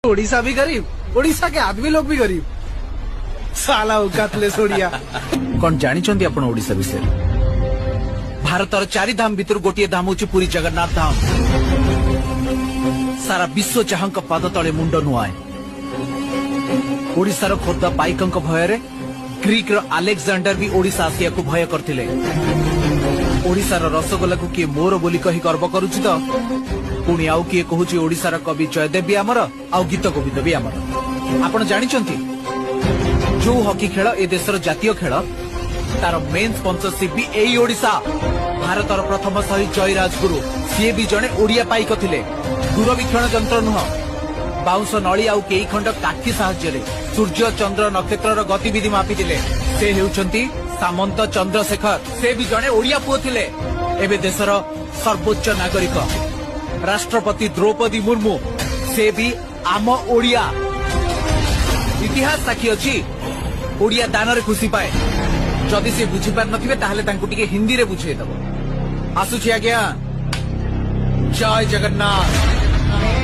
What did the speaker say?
उड़ीसा भी गरीब, उड़ीसा के आदमी लोग भी गरीब। साला उकातलेस ओडिया। कौन जानी आपण ओडिशा विषय? भारतर चारि धाम भितर गोटे धाम होची पुरी जगन्नाथ धाम। सारा विश्व चाहक पाद तले मुंड नुआए। ओडिशार खोर्धा पाइकंक भୟରେ ग्रीक रो आलेक्सांडर भी ओडिशा आसिया को भय करथिले। ओडिशार रसगोला को किए मोर बोली कही गर्व करूछि तो पुणी आउ किए कहूछि ओडिशार कवि जयदेव भी आमर आउ गीत गोविंद भी आमर। आपण जानिचंती जो हॉकी खेल ए देशर जातीय खेल तार मेन स्पॉन्सरशिप भी एई ओडिशा। भारतर प्रथम शहीद जय राजगुरु सी भी जड़े ओडिया पाइक थिले। दूरवीक्षण जंत्र नुह बाउंश नली आउ केई खंड काठी साहाय्य सूर्य चंद्र नक्षत्र गतिविधि मापिथिले। से हेउचंती सामंत चंद्रशेखर। से भी जड़े ओडिया पुओ थिले। एबे देशर सर्वोच्च नागरिक राष्ट्रपति द्रौपदी मुर्मू से भी आम ओडिया। इतिहास साक्षी अच्छी ओडिया दान रे खुशी पाए। जदि से बुझी पार नथिबे ताहले तांकु टिके हिंदी रे बुझेई दबो। आसुछि आज्ञा। जय जगन्नाथ।